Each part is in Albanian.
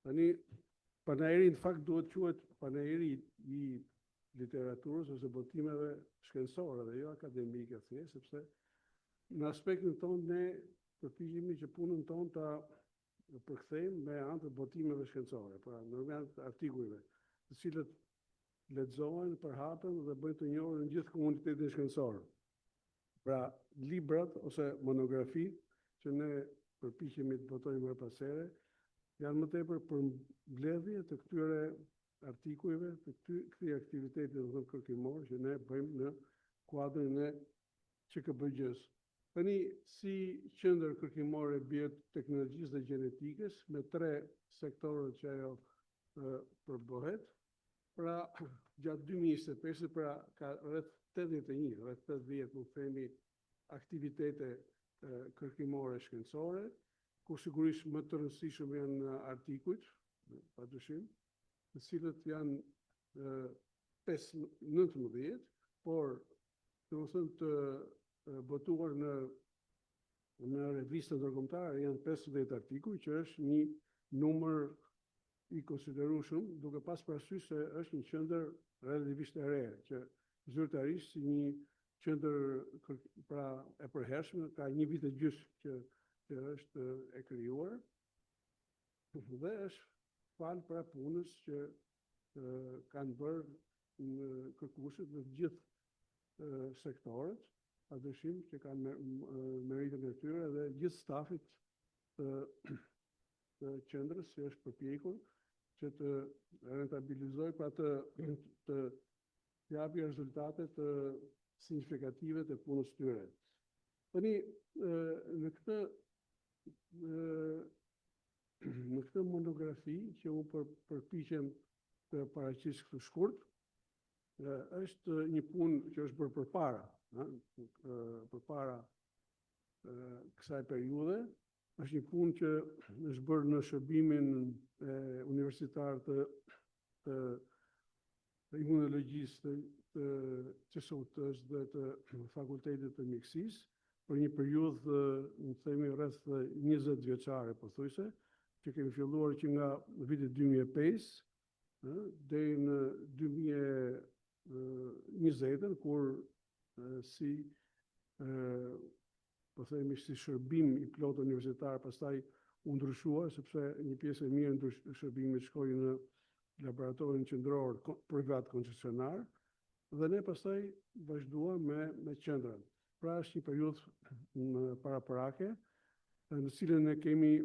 Tani, panajeri në fakt duhet quhet panajeri I literaturës ose botimeve shkencore dhe jo akademike thjesht, sepse në aspektin tonë ne përpiqemi që punën tonë ta përkthejmë me anë të botimeve shkencore, pra në anë të artikujve, të cilët lexohen, përhapen dhe bëjnë të njohur në gjithë komunitetin shkencor. Pra, librat ose monografitë që ne përpiqemi të botojmë her pas here janë më tepër për mbledhje të këtyre artikujve, të këtij aktiviteti kërkimor që ne bëjmë në kuadrin e QKBG-s. Tani, si qendër kërkimore bioteknologjisë dhe gjenetikës, me 3 sektorët që ajo përbëhet, pra gjatë 2025, pra ka rreth 80, më themi, aktivitete kërkimore shkencore, ku sigurisht më të rëndësishëm janë artikujt, padyshim, të cilët janë 19, por domethënë të botuar në revistën ndërkombëtare janë 50 artikuj, që është një numër I konsiderueshëm, duke pas parasysh se është një qendër relativisht e re, që zyrtarisht si një qendër pra e përhershme, ka 1 vit e gjysmë që është e krijuar, dhe është fal pra punës që kanë bërë në kërkuesit në gjithë sektorët, padyshim që kanë meritën e tyre dhe gjithë stafit të qendrës që është përpjekur që të rentabilizoj, pra të japi rezultate të signifikative të punës tyre. Tani, në këtë monografi që unë përpiqem të paraqis këtë shkurt, është një punë që është bërë përpara kësaj periudhe, është një punë që është bërë në shërbimin universitar të imunologjisë të CSUT-s dhe të Fakultetit të Mjekësisë, për një periudhë, në themi, rreth 20 vjeçare, pothuajse, që kemi filluar që nga viti 2005 deri në 2020, kur si po themi si shërbim I plot universitar, pastaj u ndryshua, sepse një pjesë e mirë në shërbimit shkoi në laboratorin qendror privat koncesionar, dhe ne pastaj vazhduam me qendrën. Pra është një periudhë paraparake, në cilën ne kemi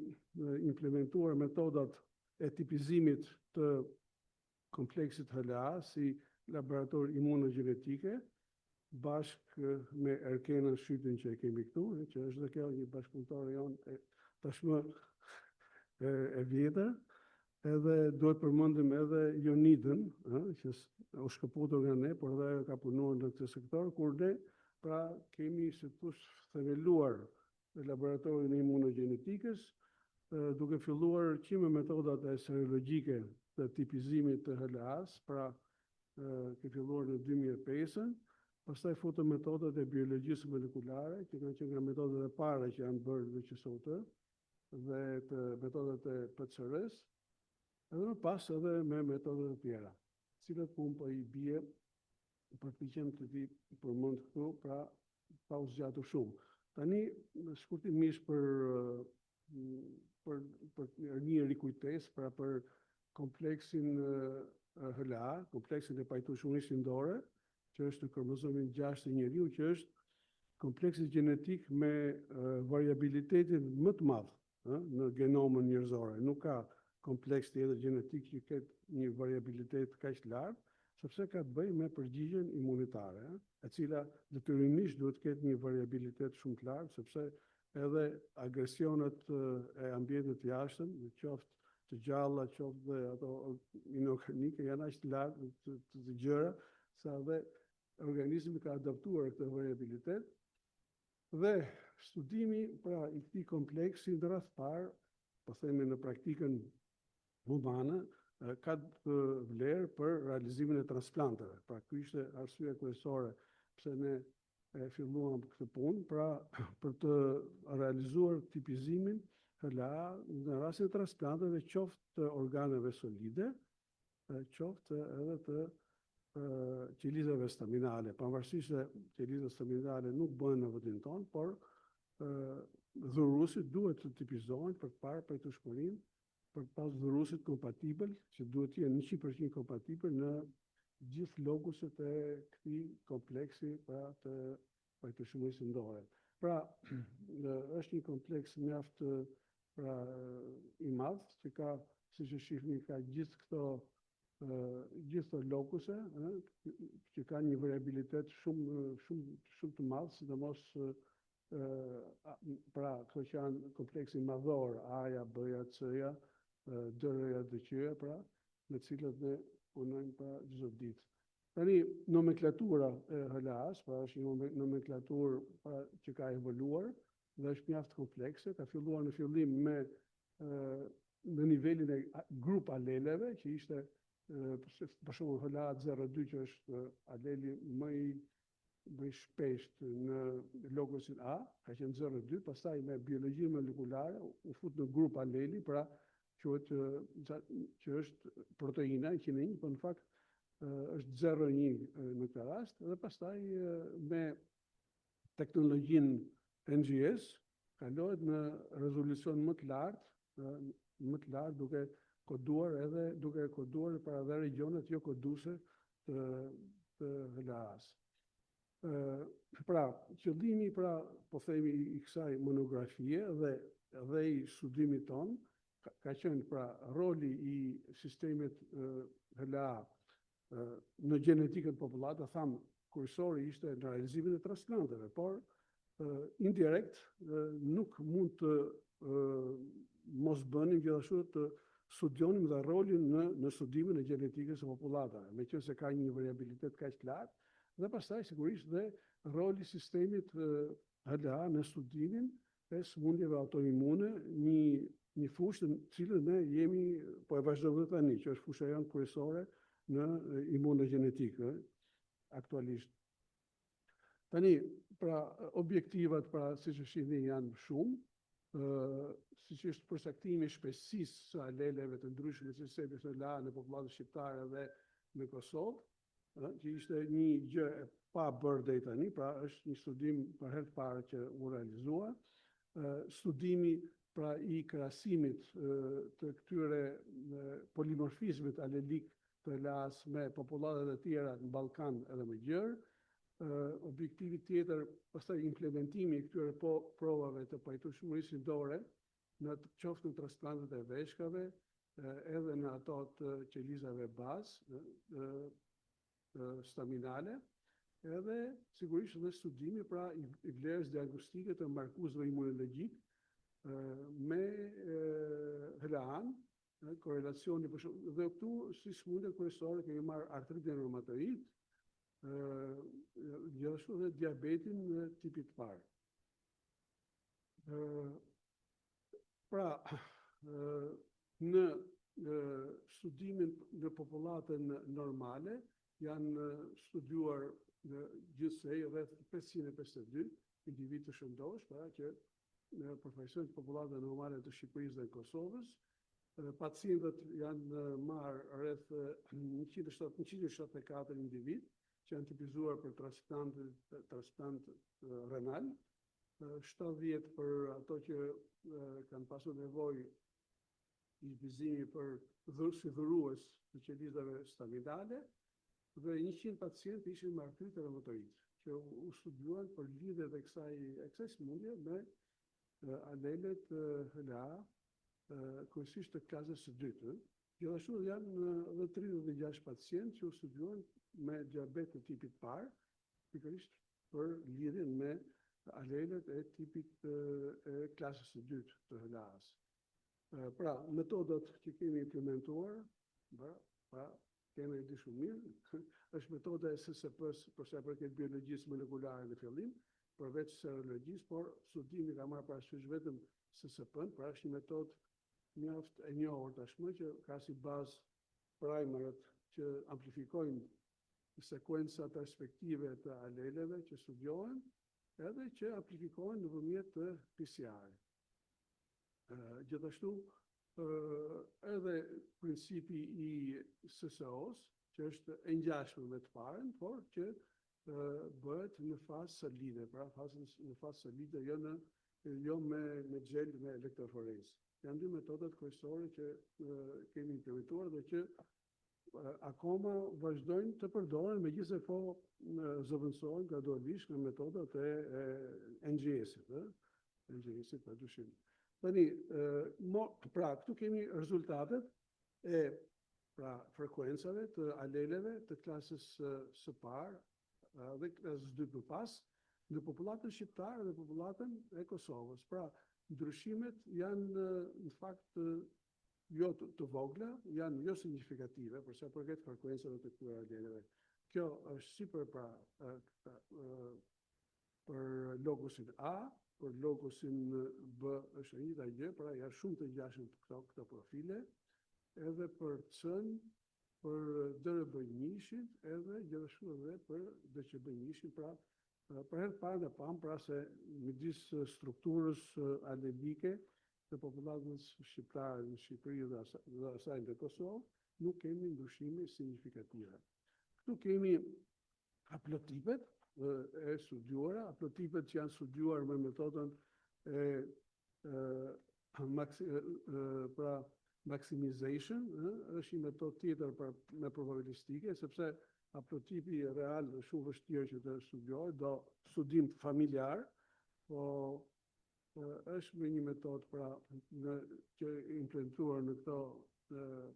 implementuar metodat e tipizimit të kompleksit HLA si laborator imunogjenetike, bashkë me Erkenën Shqytin që e kemi këtu, që është dhe kjo një bashkëpunëtore jonë tashmë e vjetër, edhe duhet përmendim edhe Jonidën, që u shkëputur nga ne, por dhe ajo ka punuar në këtë sektor, kur ne pra kemi si thosh themeluar laboratorin e imunogjenetikës, duke filluar që me metodat e serologjike të tipizimit të HLA-s, pra ke filluar në 2005, pastaj futën metodat e biologjisë molekulare, që kanë qenë nga metodat e para që janë bërë në QSOT, dhe të metodat e PCR-s, edhe më pas edhe me metodat e tjera, cilat punë po I bie përpiqem të vi përmend këtu, pra pa u zgjatur shumë. Tani, shkurtimisht për një rikujtesë, pra për kompleksin HLA, kompleksin e pajtueshmërisë lindore, që është në kromozomin 6 të njeriu, që është kompleksi gjenetik me variabilitetin më të madh në genomën njerëzore. Nuk ka kompleks tjetër gjenetik që ketë një variabilitet kaq të lartë, sepse ka të bëjë me përgjigjen imunitare, e cila detyrimisht duhet të ketë një variabilitet shumë të lartë, sepse edhe agresionet e ambientit të jashtëm, në qoftë të gjalla, qoftë dhe ato inorganike, janë aq të lartë të gjëra, sa dhe organizmi ka adaptuar këtë variabilitet, dhe studimi pra I këtij kompleksi në radhë parë, po themi në praktikën humane, ka vlerë për realizimin e transplanteve. Pra ky ishte arsyeja kryesore pse ne filluam këtë punë, pra për të realizuar tipizimin HLA në rastin e transplanteve qoftë të organeve solide, qoftë edhe të qelizave staminale, pavarësisht se qelizat staminale nuk bëhen në vendin tonë, por dhuruesit duhet të tipizohen për të parë pajtueshmërinë, për të pas dhuruesit kompatibël, që duhet të jenë 100% kompatibël në gjithë lokuset e këtij kompleksi pra të pajtueshmërisë ndore. Pra, është një kompleks mjaft pra i madh, që ka, siç e shihni, ka gjithë këto lokuse, që ka një variabilitet shumë të madh, sidomos pra këto që janë kompleksi madhor, A-ja, B-ja, C-ja, D-ja, D-ja, pra, me cilët ne punojmë pra çdo ditë. Tani, nomenklatura e HLA-s, pra është një nomenklaturë pra, që ka evoluar dhe është mjaft komplekse, ka filluar në fillim me në nivelin e grup aleleve, që ishte për shembull HLA-02 që është aleli më i shpesht në lokusin A, ka qenë 02, pastaj me biologji molekulare u fut në grup aleli, pra që është proteina, kinin, por në fakt është 01 në këtë rast, dhe pastaj me teknologjinë NGS kalohet në rezolucion më të lartë, duke koduar para dhe regionet jo koduese të HLA-s. Pra, qëllimi pra, po themi i kësaj monografie dhe i studimit ton ka qenë pra roli i sistemit HLA në gjenetikën popullatës, thamë, kryesori ishte në realizimin e transplanteve, por indirekt nuk mund të mos bënim gjithashtu të studionim dhe rolin në studimin e gjenetikës së popullatave, meqense ka një variabilitet kaq të lartë, dhe pastaj sigurisht dhe roli i sistemit HLA në studimin e sëmundjeve autoimune, një fushë në cilën ne jemi po e vazhdojmë tani, që është fusha jonë kryesore në imunogenetikë aktualisht. Tani, pra objektivat, pra siç e shihni, janë shumë, siç është përcaktimi i shpejtësisë së aleleve të ndryshme të sistemit HLA në popullatën shqiptare dhe në Kosovë, që ishte një gjë e pa bërë deri tani, pra është një studim për herë të parë që u realizua. Studimi pra i krahasimit të këtyre polimorfizmit alelik të HLA-s me popullatat e tjera në Ballkan edhe më gjerë. Objektivi tjetër, pastaj implementimi i këtyre provave të pajtueshmërisë ndore, në qoftë në transplantet e veshkave, edhe në ato të qelizave bazë, staminale, edhe sigurisht dhe studimi pra i vlerës diagnostike të mbarkuesve imunologjik me HLA-n, korelacioni për shumë, dhe këtu si sëmundje kryesore kemi marrë artritin reumatoid, gjithashtu dhe diabetin në tipit parë. Pra, në studimin në popullatën normale janë studiuar gjithsej rreth 552 individ të shëndosh, pra që në përfaqësojnë popullatën normale të Shqipërisë dhe Kosovës. Pacientët janë marrë rreth 174 individ që janë tipizuar për transplant renal, 70 për ato që kanë pasur nevojë izbizimi për si dhurues të qelizave staminale, dhe 100 pacientë ishin me artrit reumatoid, që u studiuan për lidhjet e kësaj sëmundje me alelet HLA, kryesisht të klasës së dytë. Gjithashtu janë edhe 36 pacientë që u studiuan me diabet të tipit parë, pikërisht për lidhjen me alelet e tipit e klasës së dytë të HLA-s. Pra, metodat që kemi implementuar, pra kemi e di shumë mirë, është metoda e SSP-s për sa i përket biologjisë molekulare në fillim, përveç serologjisë, por studimi ka marrë parasysh vetëm SSP-n, pra është një metodë mjaft e njohur tashmë që ka si bazë primerët që amplifikojnë sekuencat respektive të aleleve që studiohen, edhe që amplifikohen nëpërmjet të PCR. Gjithashtu, edhe principi I SSO-s, që është e ngjashme me të parën, por që bëhet në fazë solide, pra në fazë solide, jo me xhel me elektroforezë. Janë dy metodat kryesore që kemi implementuar dhe që akoma vazhdojnë të përdoren, megjithëse po zëvendësohen gradualisht me metodat e NGS-it, NGS-it pa dyshim. Tani, pra, këtu kemi rezultatet e frekuencave të aleleve të klasës së parë dhe klasës 2+, në popullatën shqiptare dhe popullatën e Kosovës. Pra, ndryshimet janë në fakt jo të vogla, janë jo signifikative, për sa përket frekuencave të këtyre aleleve. Kjo është si për logusin A, për logusin B është e njëjta gjë, pra janë shumë të ngjashëm këto profile, edhe për C-n, për DRB1-shin, edhe gjithashtu edhe për DQB1-shin, pra për herë parë ne pam pra se midis strukturës alelike të popullatës shqiptare në Shqipëri dhe asaj në Kosovë, nuk kemi ndryshime signifikative. Këtu kemi haplotipet e studiuara, haplotipet që janë studiuar me metodën maximization, është një metodë tjetër me probabilistike, sepse haplotipi real është shumë vështirë që të studiohet, do studim familjar, po është me një metodë pra që implementuar në këto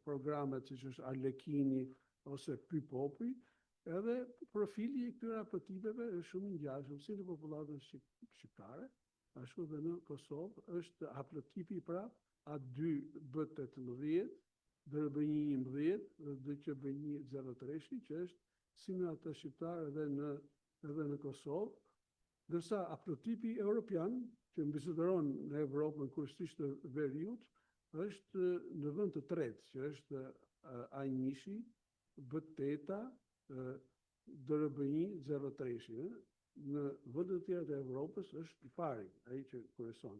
programet siç është Arlekini ose Pypopi, edhe profili I këtyre haplotipeve është shumë I ngjashëm si në popullatën shqiptare, ashtu dhe në Kosovë është haplotipi pra A2B18, DRB111 dhe DQB103, që është si në atë shqiptare edhe në Kosovë, ndërsa haplotipi europian, që mbizotëron në Evropën kryesisht të veriut, është në vend të tretë, që është A1, B8, DRB103. Në vendet të tjera të Evropës është I pari, ai që kryeson.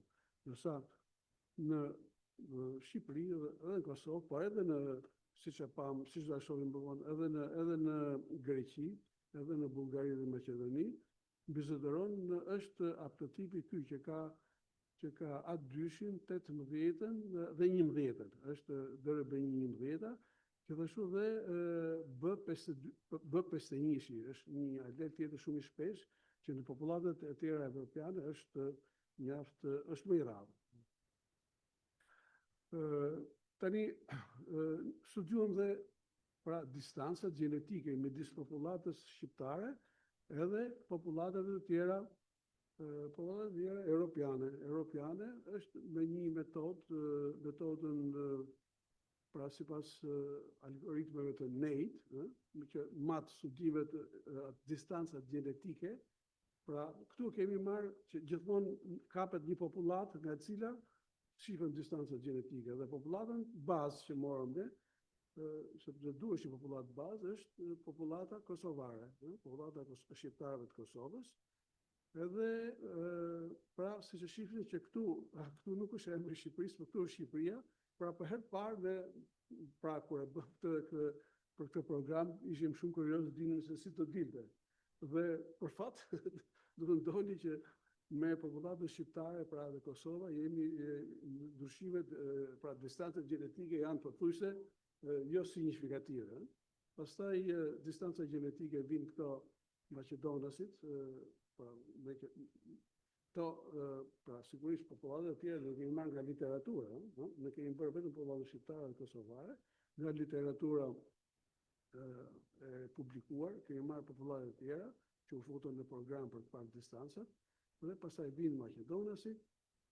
Ndërsa në Shqipëri edhe në Kosovë, por edhe në siç do shohim edhe në Greqi, edhe në Bullgari dhe Maqedoni, mbizotëron është haplotipi ky që ka A2-shin, 18-ën dhe 11-ën. Është DRB111, gjithashtu dhe B51-shi, është një alel tjetër shumë I shpesh, që në popullatët e tjera evropiane është më I rrallë. Tani, studiuam dhe pra distancat gjenetike midis popullatës shqiptare edhe popullatave të tjera europiane. Europiane është me një metodën pra sipas algoritmeve të NEIT, që mat studimet distancat gjenetike, pra këtu kemi marrë që gjithmonë kapet një popullat nga e cila shifën distancat gjenetike dhe popullatën bazë që morëm ne, sepse duhesh një popullat bazë, është popullata kosovare, popullata shqiptarëve të Kosovës. Edhe, pra, si që shifni që këtu nuk është emri I Shqipërisë, por këtu është Shqipëria, pra për herë parë dhe, pra, kur e bëm për këtë program, ishim shumë kurioz të dinim se si të dilte. Dhe, për fat, do të ndodhi që me popullatën shqiptare, pra dhe Kosova, jemi ndryshimet, pra distancët gjenetike janë pothuajse jo signifikative. Pastaj distanca gjenetike vinë këto Maqedonasit, pra sigurisht popullatët e tjera nuk kemi marrë nga literatura, ne kemi bërë vetëm popullatën shqiptare dhe kosovare, nga literatura e publikuar, kemi marrë popullatët e tjera që u futën në program për të parë distancat, dhe pastaj vinë Maqedonasit,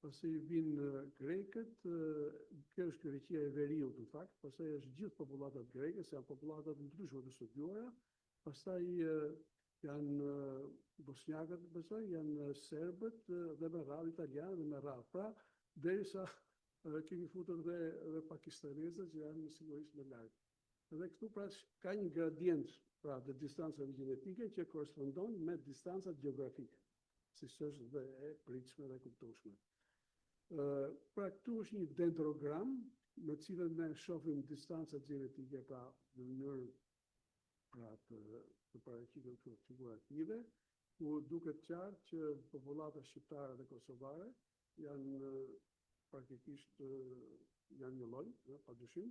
pastaj vinë Grekët, kjo është Greqia e Veriut në fakt, pastaj është gjithë populatat greke, se janë populatat ndryshme të studiuara, pastaj janë bosnjakët, besoj, janë serbët dhe me radhë italianë dhe me radhë. Pra, derisa kemi futur dhe pakistanezët që janë sigurisht më larg. Dhe këtu pra ka një gradient pra të distancave gjenetike që korrespondon me distancat gjeografike, si është dhe e pritshme dhe kuptueshme. Pra këtu është një dendrogram me cilën ne shohim distancat gjenetike pra në mënyrë pra të paraqitur këto figurative, ku duket qartë që popullata shqiptare dhe kosovare janë praktikisht janë një lloj, padyshim.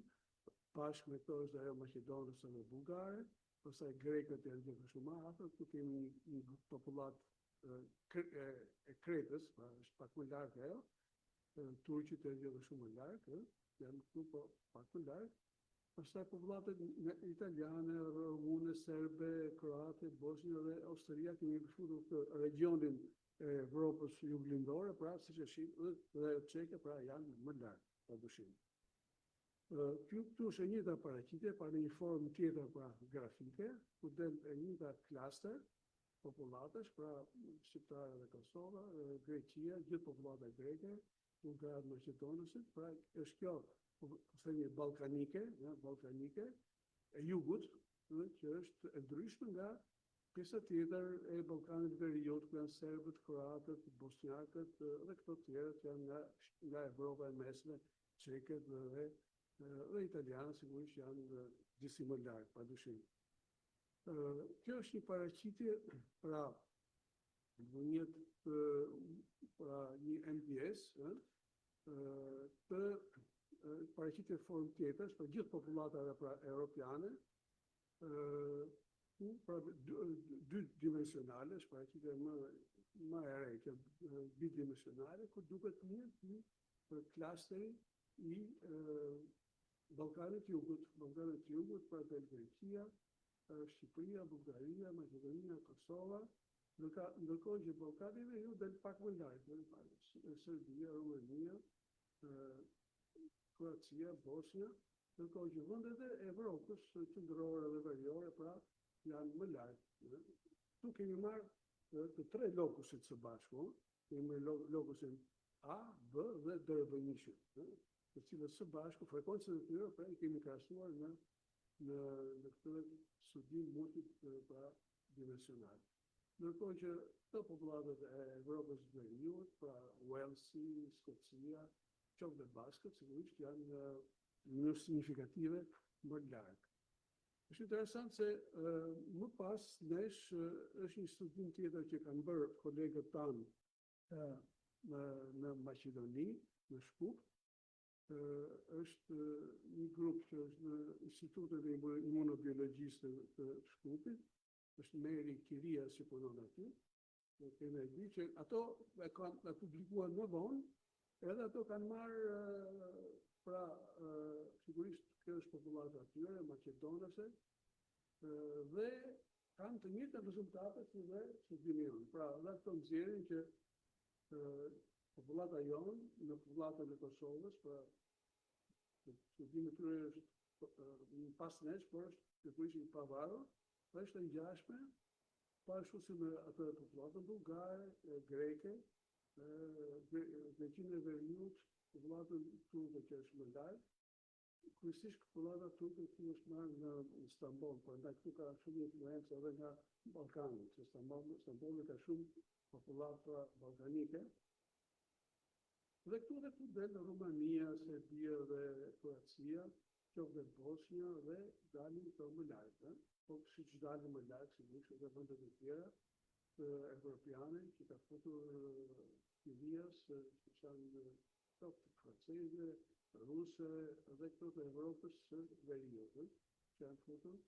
Bashkë me këto është ajo maqedonëse dhe bullgare, pastaj grekët janë gjithashtu më afër, ku kemi një popullat e Kretës, pra është pak më larg ajo, turqit janë gjithashtu më larg, janë këtu po pak më larg. Pastaj popullatët italiane, rumune, serbe, kroate, bosnjë dhe austria kemi përfshirë këtë regionin e Evropës juglindore, pra siç e shihni dhe çeke, pra janë më larg, padyshim. Këtu është e njëjta paraqitje, pa në një formë tjetër pra grafike, ku del e njëjta klaster popullatash, pra shqiptare dhe Kosova, Greqia, gjithë popullata greke, bullgarët maqedonësit, pra është kjo themi balkanike e jugut, që është e ndryshme nga pjesa tjetër e Ballkanit Veriut, ku janë serbët, kroatët, bosnjakët dhe këto tjerët janë nga Evropa e Mesme, çekët dhe italianët sigurisht janë disi më larg, padyshim. Kjo është një paraqitje pra një NPS të paraqitje formë tjetër për gjithë popullatave pra europiane, pra dy dimensionale, është paraqitje më e re, bidimensionale, ku duket një klasteri i Ballkanit Jugut, pra del Greqia, Shqipëria, Bullgaria, Maqedonia, Kosova, ndërkohë që Ballkani Veriut del pak më larg, Serbia, Rumania, Kroacia, Bosnia, ndërkohë që vendet e Evropës qendrore dhe veriore pra janë më larg. Tu kemi marrë të tre lokusit së bashku, kemi lokusin A, B dhe dërëbënjishën, të cilët së bashku frekuencën e tyre pra i kemi krahasuar në këtë studim multidimensional. Ndërkohë që të popullatët e Evropës së Veriut, pra Walesi, Skocia, qoftë dhe Baskët, sigurisht janë në mënyrë signifikative më larg. Është interesant se më pas nesh është një studim tjetër që kanë bërë kolegët tanë në Maqedoni, në Shkup. Është një grup që është në Institutet e Imunobiologjisë të Shkupit, është Meri Kiria që punon aty. Kemi e di që ato e kanë publikuar më vonë, edhe ato kanë marrë pra sigurisht kjo është popullata atyre, maqedonëse, dhe kanë të njëjtat rezultate si dhe studimi jonë. Pra, dhe këto nxjerrin që popullata jonë në popullatën e Kosovës, pra studimi tyre është pas nesh, por është sigurisht i pavarur, dhe është e ngjashme, ashtu si me atë popullatën bullgare, greke, Greqinë e Veriut, popullatën turke që është më larg, kryesisht popullata turke që është marrë në Istanbul, por ndaj këtu ka shumë influencë edhe nga Ballkani, që Istanbuli ka shumë popullatëra ballkanike. Dhe këtu del Rumania, Serbia dhe Kroacia, qoftë dhe Bosnia dhe dalin këto më larg, po siç dalin më larg sigurisht edhe vendet e tjera evropiane që ka futur Ilias, që janë franceze, ruse dhe këto të Evropës së Veriut, që janë futur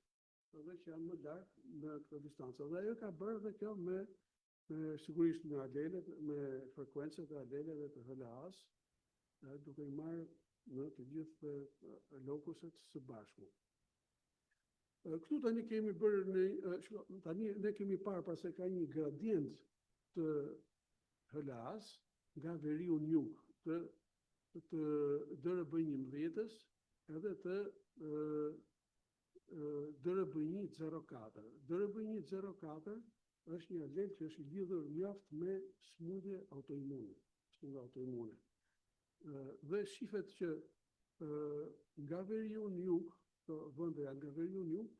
dhe që janë më larg në këtë distancë. Dhe ajo ka bërë dhe kjo me sigurisht me alelet, me frekuencët e aleleve të HLA-s, duke i marrë në të gjithë lokuset së bashku. Këtu tani kemi bërë tani ne kemi parë pra se ka një gradient të HLA-s nga veriu në jug të DRB11-s edhe të DRB104. DRB104 është një alel që është lidhur mjaft me smundje autoimune. Dhe shifet që nga veriu në jug, vende nga veriu në jug,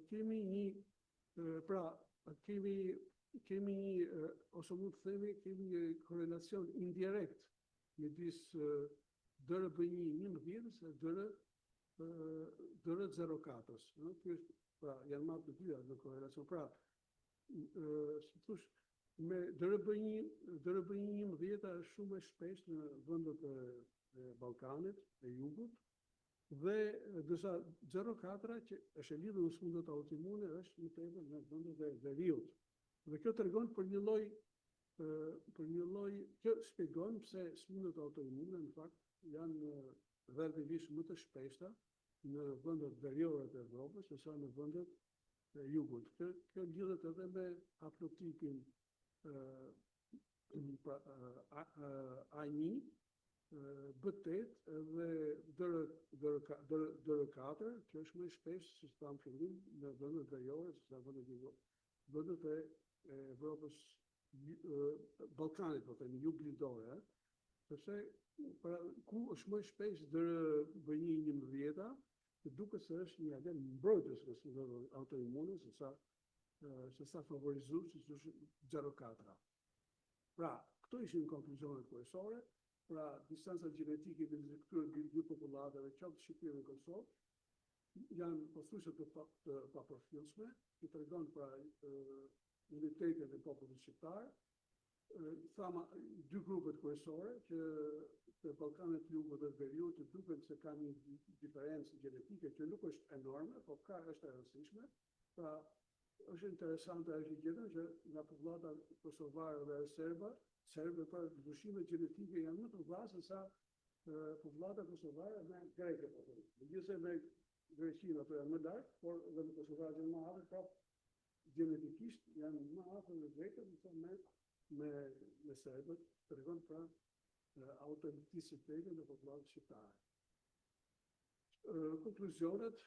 kemi një, ose mund të themi, kemi një korelacion indirekt midis DRB-11 dhe DR04-s. Pra, janë marrë të dyja në korelacion. Pra, si thosh, me DRB-11 është shumë e shpeshtë në vendet e Ballkanit, e Jugut, dhe dërsa 04 që është e lidhur me sëmundjet autoimune është më tepër në vendet e veriut. Dhe kjo tregon për një lloj që shpjegon pse sëmundjet autoimune në fakt janë relativisht më të shpeshta në vendet veriore të Evropës sesa në vendet e Jugut. Kjo lidhet edhe me haplotipin A1, B8 dhe DR4, që është më shpesh, si thamë fillim, në vendet veriore, sesa vendet e Evropës Ballkanit, po themi, jug lindore, sepse ku është më shpesh DRB-11, që duket se është një agent mbrojtës në sëmundjet autoimune, sesa favorizues si është 04. Pra, këto ishin konkluzionet kryesore. Pra, distanca gjenetike midis këtyre dy popullatave, qoftë Shqipëri dhe Kosovë, janë pothuajse të papërfillshme, që tregon pra unitetin e popullit shqiptar. Thama dy grupet kryesore që të Ballkanit Jugut dhe Veriut të duken se kanë një diferencë gjenetike që nuk është enorme, por është e rëndësishme. Pra, është interesante ajo gjë që nga popullata kosovare dhe serbe për ndryshimet gjenetike janë më të mëdha se sa popullata kosovare me greke. Megjithëse me Greqinë ato janë më lart, por edhe me kosovarët janë më afër, pra gjenetikisht janë më afër me grekët me serbët, tregon pra autenticitetin e popullatës shqiptare. Konkluzionet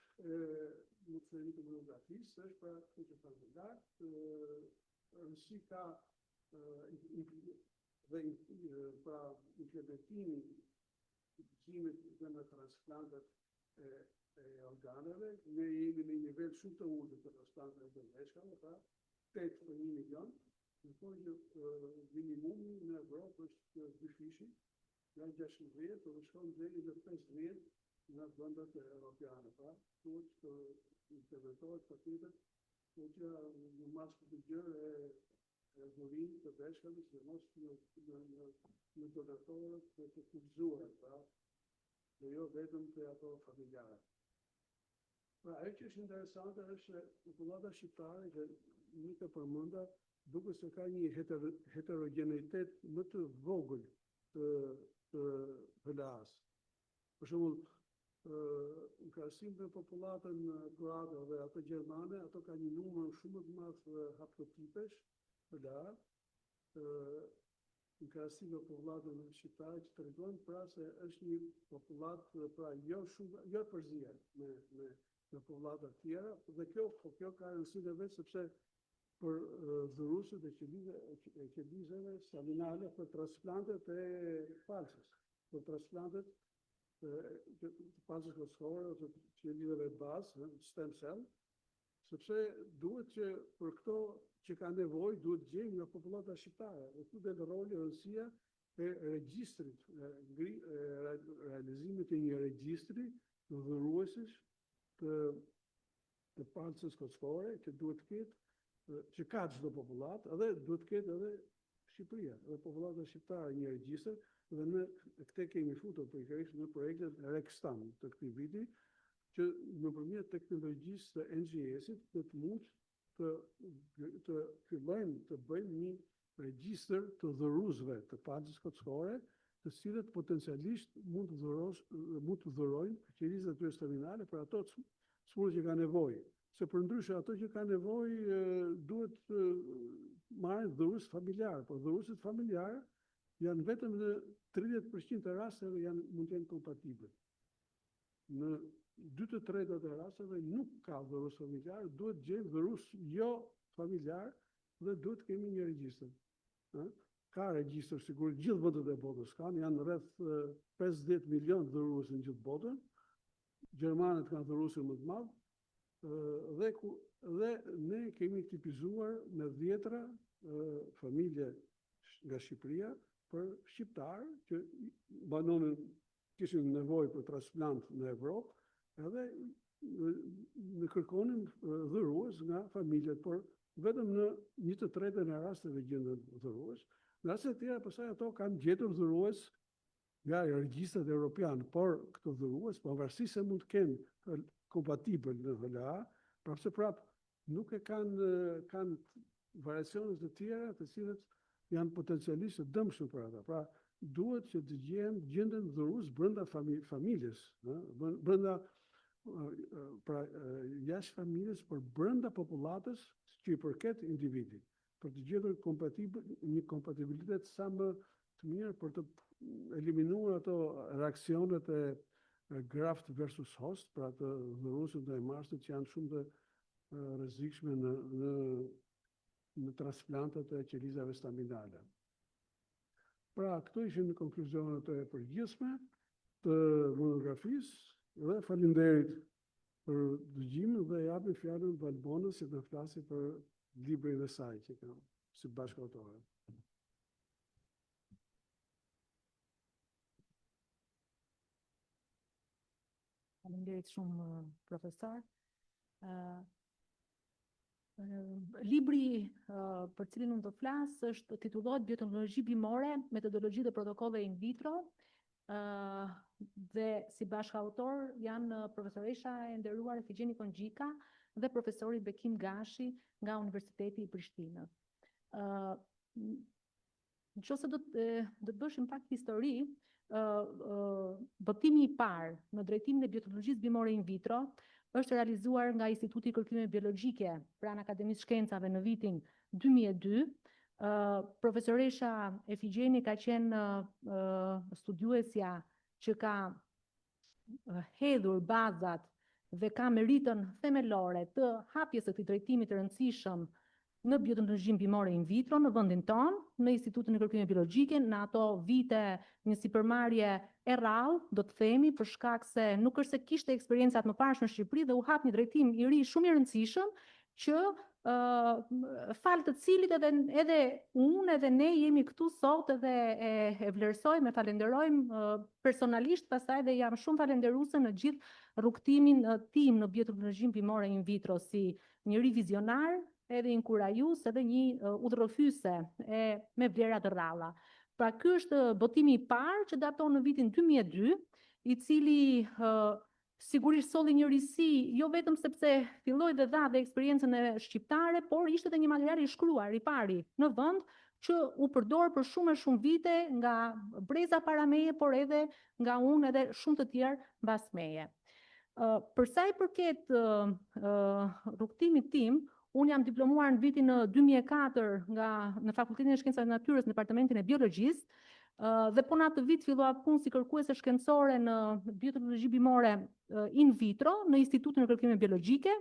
më të thënë të monografisë është pra këtë që thamë më lartë, rëndësi ka dhe pra implementimi i gjimit dhe në transplantet e organeve. Ne jemi në një nivel shumë të ulët të transplanteve të veshkave, pra 8 për 1 milion, në kohë që minimumi në Evropë është 2 fishi, nga 16 dhe shkon deri në 15 në vendet europiane. Pra, duhet të implementohet paketet, që në masë të gjërë e dhurim të veshkave, që mos në donatorët të kufizuar, pra, dhe jo vetëm të ato familjare. Pra, ajo që është interesante është popullata shqiptare që nuk e përmenda, duket se ka një heterogenitet më të vogël të HLA-s. Për shembull, në krahasim me popullatën kroate dhe ato gjermane, ato ka një numër shumë të madh haplotipesh HLA, në krahasim me popullatën shqiptare që tregon pra se është një popullat pra jo përzier me popullata të tjera, dhe kjo ka rëndësinë e vet sepse për dhuruesit e qelizave staminale për transplantet e palsës, për transplantet të palsës kockore ose të qelizave bazë, stem cell, sepse duhet që për këto që ka nevojë duhet gjejmë nga popullata shqiptare. Dhe këtu del roli rëndësia e regjistrit, realizimit të një regjistri të dhuruesit të palsës kockore që duhet të ketë që ka çdo popullat, edhe duhet të ketë edhe Shqipëria, edhe popullata shqiptare një regjistër, dhe ne këtë kemi futur pikërisht në projektet Rextam të këtij viti, që nëpërmjet teknologjisë të NGS-it të mund të fillojnë të bëjnë një regjistër të dhuruesve të palsës kockore, të cilët potencialisht mund të dhurojnë qelizat e tyre staminale për ato smundje që ka nevojë. Se përndryshe ato që ka nevojë duhet marrin dhurues familjar, por dhuruesit familjar janë vetëm në 30% të rasteve mund të jenë kompatibël. Në 2/3 të rasteve nuk ka dhurues familjar, duhet gjejmë dhurues jo familjar dhe duhet kemi një regjistër. Ka regjistër sigurisht gjithë vendet e botës kanë, janë rreth 50 milion dhurues në gjithë botën. Gjermanët kanë dhuruesin më të madh. Dhe ne kemi tipizuar me 10 familje nga Shqipëria për shqiptarë që banonin, kishin nevojë për transplant në Evropë, edhe në kërkonin dhërues nga familjet, por vetëm në 1/3 e rasteve gjenden dhërues. Në raste të tjera, pastaj ato kanë gjetur dhërues nga regjistrat evropian, por këto dhërues, pavarësisht se mund të kenë kompatibël në HLA, prapse nuk e kanë variacione të tjera të cilët janë potencialisht të dëmshme për ata. Pra, duhet që të gjenden dhërues brenda familjes, brenda jashtë familjes, por brenda popullatës që i përket individit, për të gjetur një kompatibilitet sa më të mirë për të eliminuar ato reaksionet e graft versus host, pra të dhëruesit ndaj marsit që janë shumë të rrezikshme në transplantet e qelizave staminale. Pra, këto ishin konkluzionet e përgjithshme të monografisë, dhe faleminderit për dëgjimin dhe japim fjalën Valbonës që të flasë për librin e saj që kam si bashkëautore. Faleminderit shumë, profesor. Libri për cilin unë të flas është titullohet Bioteknologji bimore, metodologji dhe protokolle in vitro, dhe si bashkëautor janë profesoresha e nderuar Efigeni Kongjika dhe profesori Bekim Gashi nga Universiteti i Prishtinës. Nëse do të bëshim pak histori, botimi i parë në drejtimin e bioteknologjisë bimore in vitro është realizuar nga Instituti i Kërkimeve Biologjike pranë Akademisë Shkencave në vitin 2002. Profesoresha Efigeni ka qenë studiuesja që ka hedhur bazat dhe ka meritën themelore të hapjes së këtij drejtimi të rëndësishëm në bioteknologjinë bimore in vitro në vendin tonë, në Institutin e Kërkimeve Biologjike, në ato vite një sipërmarrje e rrallë, do të themi, për shkak se nuk është se kishte eksperiencat më parë në Shqipëri dhe u hap një drejtim i ri shumë i rëndësishëm që fal të cilit edhe unë edhe ne jemi këtu sot edhe e vlerësojmë, e falenderojmë personalisht, pastaj dhe jam shumë falenderuese në gjithë rrugtimin tim në bioteknologjinë bimore in vitro si njëri vizionar, edhe inkurajues, edhe një udhërrofyese me vlera të rralla. Pra ky është botimi i parë që daton në vitin 2002, i cili sigurisht solli një risi, jo vetëm sepse filloi dhe dha dhe eksperiencën e shqiptare, por ishte edhe një material i shkruar i pari në vend që u përdor për shumë e shumë vite nga breza para meje, por edhe nga unë edhe shumë të tjerë mbas meje. Për sa i përket rrugtimit tim, unë jam diplomuar në vitin 2004 në Fakultetin e Shkencave të Natyrës në Departamentin e Biologjisë, dhe po në atë vit fillova punë si kërkuese shkencore në bioteknologji bimore in vitro në Institutin e Kërkimeve Biologjike.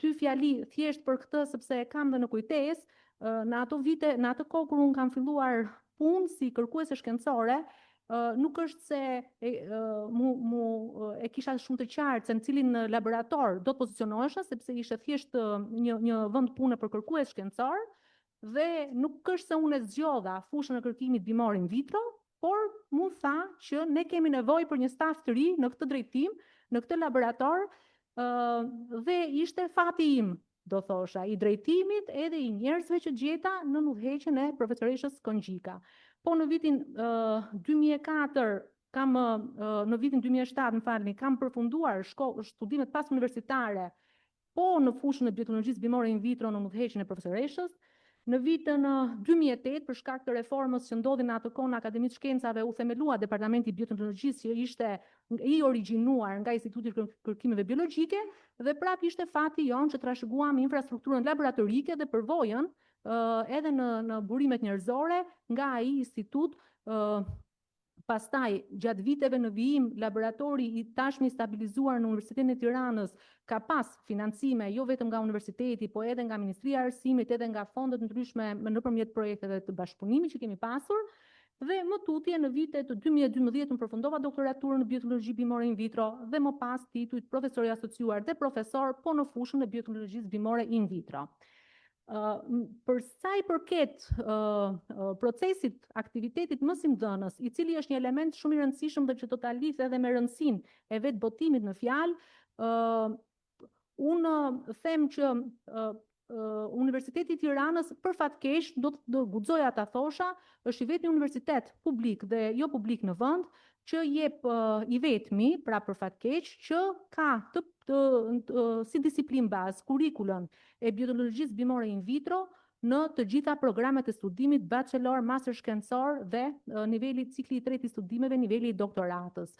Dy fjali thjesht për këtë sepse e kam dhe në kujtesë, në ato vite, në atë kohë kur unë kam filluar punë si kërkuese shkencore, nuk është se e kisha shumë të qartë se në cilin laborator do të pozicionohesha, sepse ishte thjesht një vend pune për kërkues shkencor, dhe nuk është se unë e zgjodha fushën e kërkimit bimor in vitro, por mu tha që ne kemi nevojë për një staf të ri në këtë drejtim, në këtë laborator, dhe ishte fati im, do thosha, i drejtimit edhe i njerëzve që gjeta në udhëheqjen e profesoreshës Kongjika. Po në vitin 2004, në vitin 2007, kam përfunduar studimet pas universitare, po në fushën e bioteknologjisë bimore in vitro në udhëheqjen e profesoreshës. Në vitën 2008, për shkak të reformës që ndodhi në atë kohë në Akademinë e Shkencave, u themelua Departamenti i Bioteknologjisë që ishte i origjinuar nga Instituti i Kërkimeve Biologjike, dhe prap ishte fati jonë që trashëguam infrastrukturën laboratorike dhe përvojën edhe në burimet njerëzore nga ai institut. Pastaj, gjatë viteve në vijim, laboratori i tashmë stabilizuar në Universitetin e Tiranës ka pas financime jo vetëm nga universiteti, po edhe nga Ministria e Arsimit, edhe nga fondet ndryshme nëpërmjet projekteve të bashkëpunimit që kemi pasur, dhe më tutje në vitet të 2012 unë përfundova doktoraturën në bioteknologji bimore in vitro dhe më pas titujt profesor i asociuar dhe profesor, po në fushën e bioteknologjisë bimore in vitro. Për sa i përket procesit, aktivitetit mësimdhënës, i cili është një element shumë i rëndësishëm dhe që do ta lidh edhe me rëndësinë e vetë botimit në fjalë, unë them që Universiteti i Tiranës për fat keq do të guxoja ta thosha, është i vetmi universitet publik dhe jo publik në vend që jep i vetmi, pra për fat keq, që ka si disiplinë bazë kurrikulën e biologjisë bimore in vitro në të gjitha programet e studimit bachelor, master shkencor dhe niveli cikli i tretë i studimeve, niveli i doktoratës.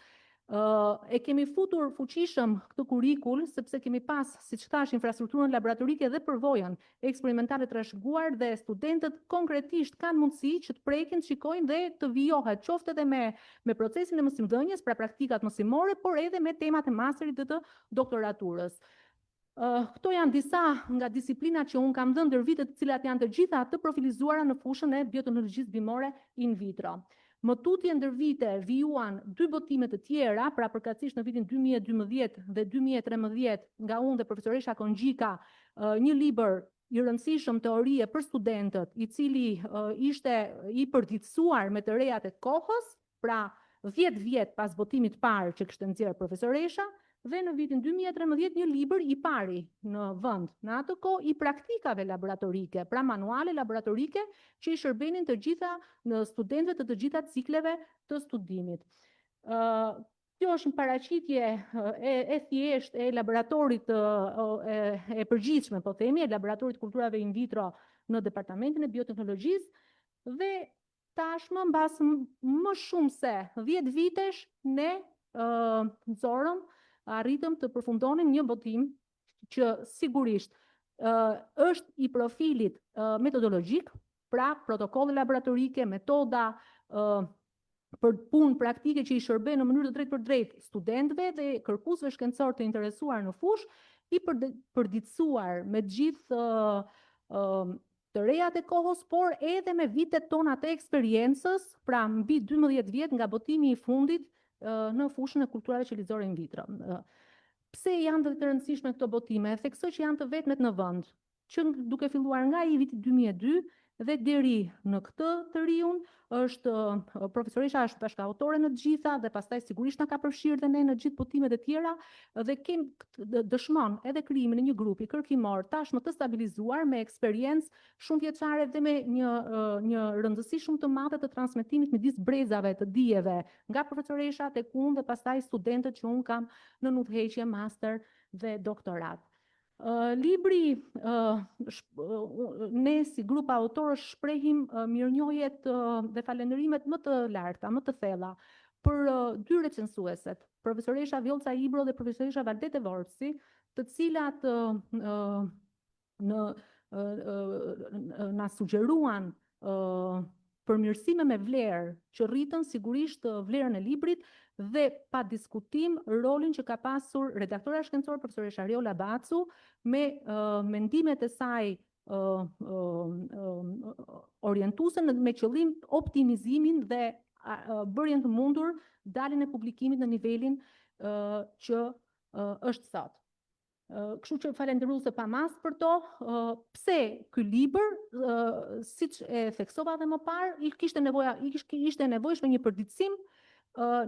E kemi futur fuqishëm këtë kurrikul sepse kemi pas, siç thash, infrastrukturën laboratorike dhe përvojën eksperimentale të trashëguar dhe studentët konkretisht kanë mundësi që të prekin, të shikojnë dhe të vijohet qoftë edhe me procesin e mësimdhënies, pra praktikat mësimore, por edhe me temat e masterit dhe të doktoraturës. Këto janë disa nga disiplinat që unë kam dhënë ndër vitet, të cilat janë të gjitha të profilizuara në fushën e bioteknologjisë bimore in vitro. Më tutje ndër vite vijuan 2 botime të tjera, pra përkatësisht në vitin 2012 dhe 2013 nga unë dhe profesoresha Kongjika, një libër i rëndësishëm teorie për studentët, i cili ishte i përditësuar me të rejat e kohës, pra 10 vjet pas botimit parë që kishte nxjerrë profesoresha, dhe në vitin 2013 një libër i pari në vend, në atë kohë i praktikave laboratorike, pra manuale laboratorike që i shërbenin të gjitha në studentëve të gjitha cikleve të studimit. Kjo është një paraqitje e thjesht e laboratorit e përgjithshme, po themi, e laboratorit kulturave in vitro në departamentin e bioteknologjisë dhe tashmë mbas më shumë se 10 vitesh ne nxorëm arritëm të përfundonim një botim që sigurisht është i profilit metodologjik, pra protokolle laboratorike, metoda për punë praktike që i shërben në mënyrë të drejtë për drejtë studentëve dhe kërkuesve shkencor të interesuar në fushë, i përditësuar me gjithë të rejat e kohës, por edhe me vitet tona të eksperiencës, pra mbi 12 vjet nga botimi i fundit në fushën e kulturave qelizore in vitro. Pse janë të rëndësishme këto botime? Theksoj që janë të vetmet në vend, që duke filluar nga i vitit 2002 dhe deri në këtë të riun, është profesoresha është bashkëautore në të gjitha dhe pastaj sigurisht na ka përfshirë dhe ne në gjithë botimet e tjera dhe dëshmon edhe krijimin e një grupi kërkimor tashmë të stabilizuar me eksperiencë shumë vjeçare dhe me një rëndësi shumë të madhe të transmetimit midis brezave të dijeve nga profesoresha tek unë dhe pastaj studentët që unë kam në udhëheqje, master dhe doktorat. Libri, ne si grup autorësh shprehim mirënjohjet dhe falënderimet më të larta, më të thella për 2 recensueset, profesoresha Vjollca Ibro dhe profesoresha Valdete Vorsi, të cilat na sugjeruan përmirësime me vlerë që rritën sigurisht vlerën e librit dhe pa diskutim rolin që ka pasur redaktora shkencor profesoresha Ariola Bacu me mendimet e saj orientuese me qëllim optimizimin dhe bërjen të mundur daljen e publikimit në nivelin që është sot. Kështu që falenderuese pa mas për to. Pse ky libër, siç e theksova edhe më parë, ishte nevojshme një përditësim.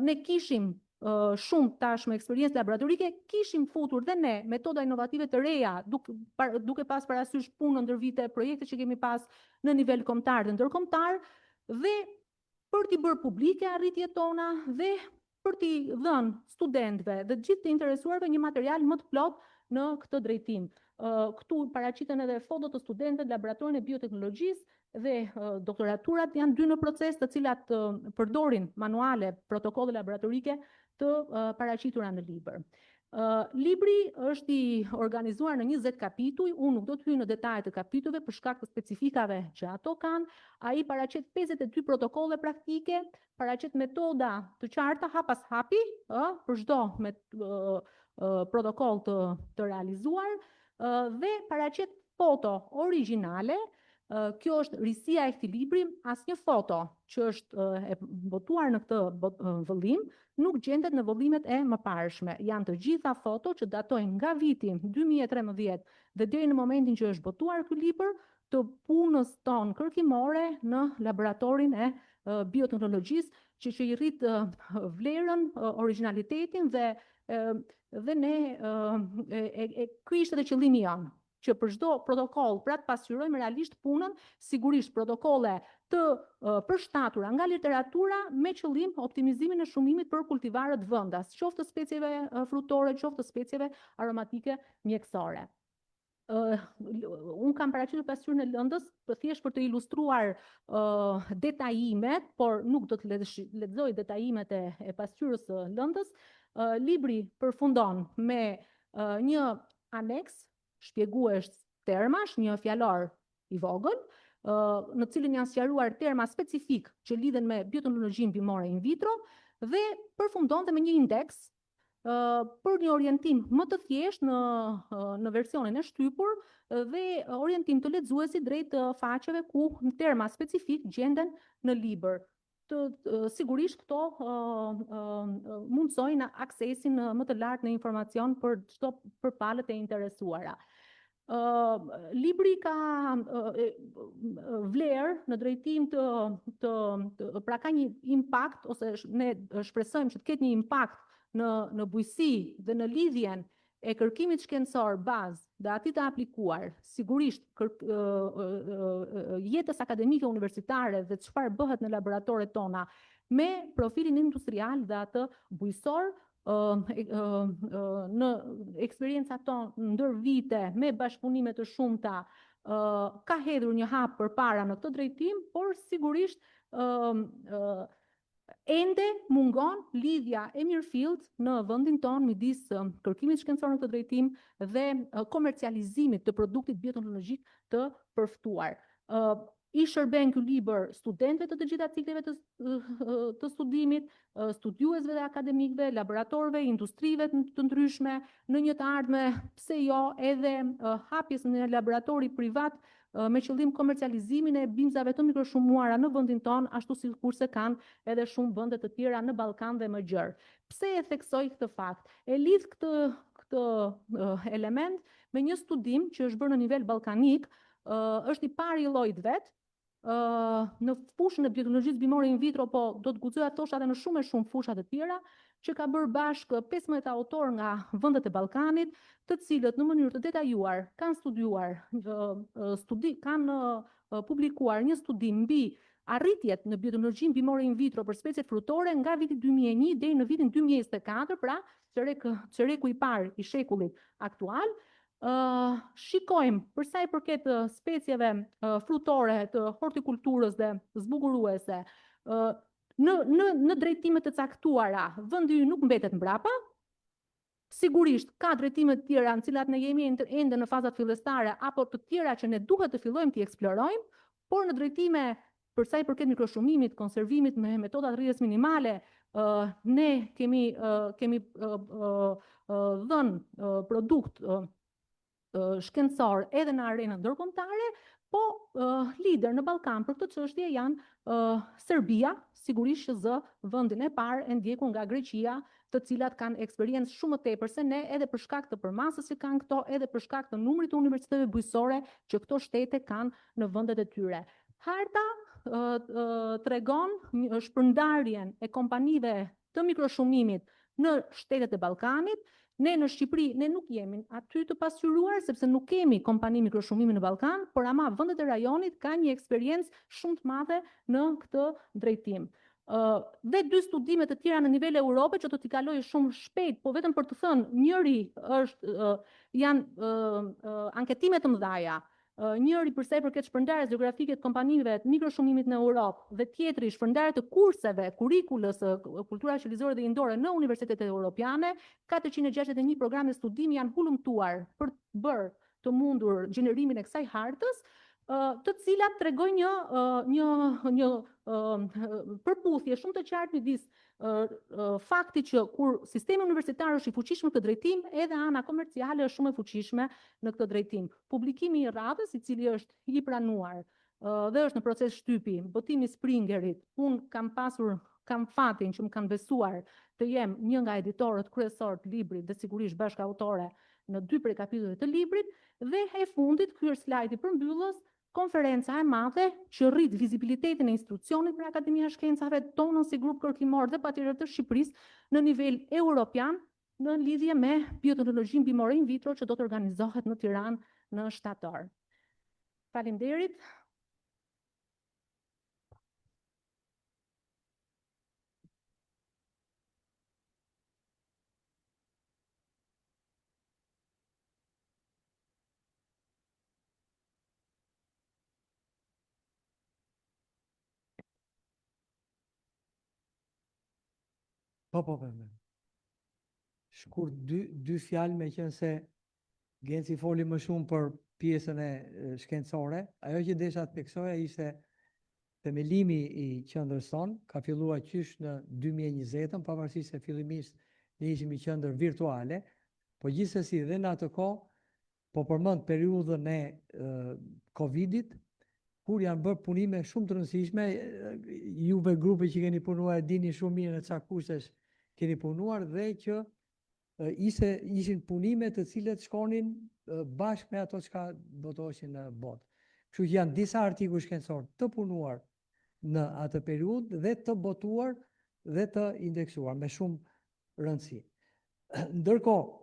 Ne kishim shumë tashmë eksperiencë laboratorike, kishim futur dhe ne metoda inovative të reja, duke pas parasysh punën ndër vite, projekte që kemi pas në nivel kombëtar dhe ndërkombëtar, dhe për t'i bërë publike arritjet tona dhe për t'i dhënë studentëve dhe gjithë të interesuarve një material më të plotë në këtë drejtim. Këtu paraqiten edhe foto të studentëve në laboratorin e bioteknologjisë dhe doktoraturat janë 2 në proces, të cilat përdorin manuale, protokolle laboratorike të paraqitura në libër. Libri është i organizuar në 20 kapituj, unë nuk do të hyj në detajet e kapitujve për shkak të specifikave që ato kanë. Ai paraqet 52 protokolle praktike, paraqet metoda të qarta hap pas hapi, për çdo protokoll të realizuar dhe paraqet foto origjinale Kjo është risia e këtij libri, asnjë foto që është e botuar në këtë vëllim nuk gjendet në vëllimet e mëparshme. Janë të gjitha foto që datojnë nga viti 2013 dhe deri në momentin që është botuar ky libër të punës tonë kërkimore në laboratorin e bioteknologjisë, që i rrit vlerën, originalitetin dhe ne ky ishte edhe qëllimi janë, që për çdo protokoll pra të pasqyrojmë realisht punën, sigurisht protokolle të përshtatura nga literatura me qëllim optimizimin e shumimit për kultivarët vendas, qoftë të specieve frutore, qoftë të specieve aromatike mjekësore. Unë kam paraqitur pasqyrën e lëndës thjesht për të ilustruar detajimet, por nuk do të lexoj detajimet e pasqyrës së lëndës. Libri përfundon me një aneks shpjegues termash, një fjalor i vogël, në cilin janë sqaruar terma specifik që lidhen me bioteknologjinë bimore in vitro dhe përfundon dhe me një indeks për një orientim më të thjeshtë në versionin e shtypur dhe orientim të lexuesit drejt faqeve ku terma specifik gjenden në libër. Sigurisht këto mundsojnë aksesin më të lartë në informacion për çdo palët e interesuara. Libri ka vlerë në drejtim pra ka një impakt, ose ne shpresojmë që të ketë një impakt në bujqësi dhe në lidhjen e kërkimit shkencor bazë dhe atij të aplikuar, sigurisht jetës akademike universitare dhe çfarë bëhet në laboratoret tona me profilin industrial dhe atë bujqësor, në eksperiencat tonë ndër vite me bashkëpunime të shumta ka hedhur një hap përpara në këtë drejtim, por sigurisht ende mungon lidhja e mirëfillt në vendin tonë midis kërkimit shkencor në këtë drejtim dhe komercializimit të produktit bioteknologjik të përftuar. I shërben ky libër studentëve të gjitha cikleve të studimit, studiuesve dhe akademikëve, laboratorëve, industrive të ndryshme, në një të ardhme, pse jo, edhe hapjes në laboratori privat me qëllim komercializimin e bimzave të mikroshumuara në vendin tonë, ashtu sikurse kanë edhe shumë vende të tjera në Ballkan dhe më gjerë. Pse e theksoj këtë fakt? E lidh këtë element me një studim që është bërë në nivel ballkanik, është i pari i llojit vet, në fushën e bioteknologjisë bimore in vitro, po do të guxoja thosha edhe në shumë fusha të tjera, që ka bërë bashkë 15 autor nga vendet e Ballkanit, të cilët në mënyrë të detajuar kanë studiuar, kanë publikuar një studim mbi arritjet në bioteknologjinë bimore in vitro për specie frutore nga viti 2001 deri në vitin 2024, pra çereku i parë i shekullit aktual. Shikojmë për sa i përket specieve frutore të hortikulturës dhe zbukuruese, në drejtime të caktuara, vendi ynë nuk mbetet mbrapa. Sigurisht ka drejtime të tjera në cilat ne jemi ende në fazat fillestare apo të tjera që ne duhet të fillojmë t'i eksplorojmë, por në drejtime për sa i përket mikroshumimit, konservimit me metoda rrjedhës minimale, ne kemi dhënë produkt shkencor edhe në arenën ndërkombëtare, po lider në Ballkan për këtë çështje janë Serbia, sigurisht që zë vendin e parë e ndjekur nga Greqia, të cilat kanë eksperiencë shumë më tepër se ne, edhe për shkak të përmasës që kanë këto, edhe për shkak të numrit të universiteteve bujqësore që këto shtete kanë në vendet e tyre. Harta tregon shpërndarjen e kompanive të mikroshumimit në shtetet e Ballkanit. Ne në Shqipëri ne nuk jemi aty të pasqyruar sepse nuk kemi kompani mikroshumimi në Ballkan, por ama vendet e rajonit kanë një eksperiencë shumë të madhe në këtë drejtim. Dhe dy studime të tjera në nivel Europe që do t'i kaloj shumë shpejt, po vetëm për të thënë, njëri janë anketime të mëdhaja. Njëri për sa i përket shpërndarjes gjeografike të kompanive të mikroshumimit në Europë dhe tjetri shpërndarje të kurseve kurikulës kultura shqiptare dhe indore në universitetet europiane. 461 programe studimi janë hulumtuar për të bërë të mundur gjenerimin e kësaj hartës të cilat tregojnë një përputhje shumë të qartë midis fakti që kur sistemi universitar është i fuqishëm në këtë drejtim, edhe ana komerciale është shumë e fuqishme në këtë drejtim. Publikimi i radhës, i cili është i pranuar dhe është në proces shtypi, botimi Springerit, unë kam fatin që më kanë besuar të jem një nga editorët kryesor të librit dhe sigurisht bashkëautore në 2 prej kapitujve të librit, dhe e fundit, ky është slajdi përmbyllës, konferenca e madhe që rrit vizibilitetin e institucionit për Akademia e Shkencave, tonën si grup kërkimor dhe patjetër të Shqipërisë në nivel europian në lidhje me bioteknologjinë bimore in vitro që do të organizohet në Tiranë në shtator. Faleminderit. Po. Shkurt dy fjalë, me qenë se Genci foli më shumë për pjesën e shkencore. Ajo që desha të theksoja ishte themelimi i qendrës tonë, ka filluar qysh në 2020, pavarësisht se fillimisht ne ishim i qendër virtuale, po gjithsesi dhe në atë kohë po përmend periudhën e Covidit, kur janë bërë punime shumë të rëndësishme. Juve grupe që keni punuar dini shumë mirë në çfarë kushtesh keni punuar, dhe që ishin punime të cilët shkonin bashkë me ato çka botoheshin në botë. Kështu që janë disa artikuj shkencor të punuar në atë periudhë dhe të botuar dhe të indeksuar me shumë rëndësi. Ndërkohë,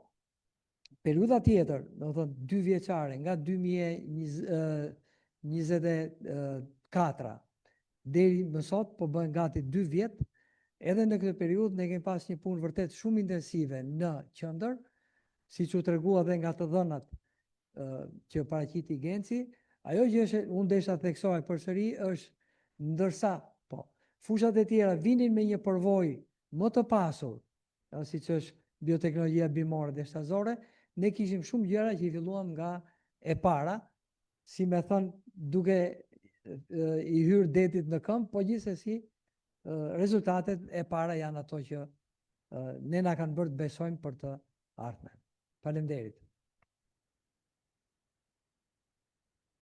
periudha tjetër, do të thonë 2 vjeçare, nga 2024 deri më sot, po bën gati 2 vjet. Edhe në këtë periudhë ne kemi pas një punë vërtet shumë intensive në qendër, siç u tregua edhe nga të dhënat që paraqiti Genci. Ajo që unë desha të theksoj përsëri është, ndërsa fushat e tjera vinin me një përvojë më të pasur, siç është bioteknologjia bimore dhe shtazore, ne kishim shumë gjëra që i filluam nga e para, si me thënë duke i hyrë detit në këmbë, po gjithsesi rezultatet e para janë ato që ne na kanë bërë të besojmë për të ardhmen. Faleminderit.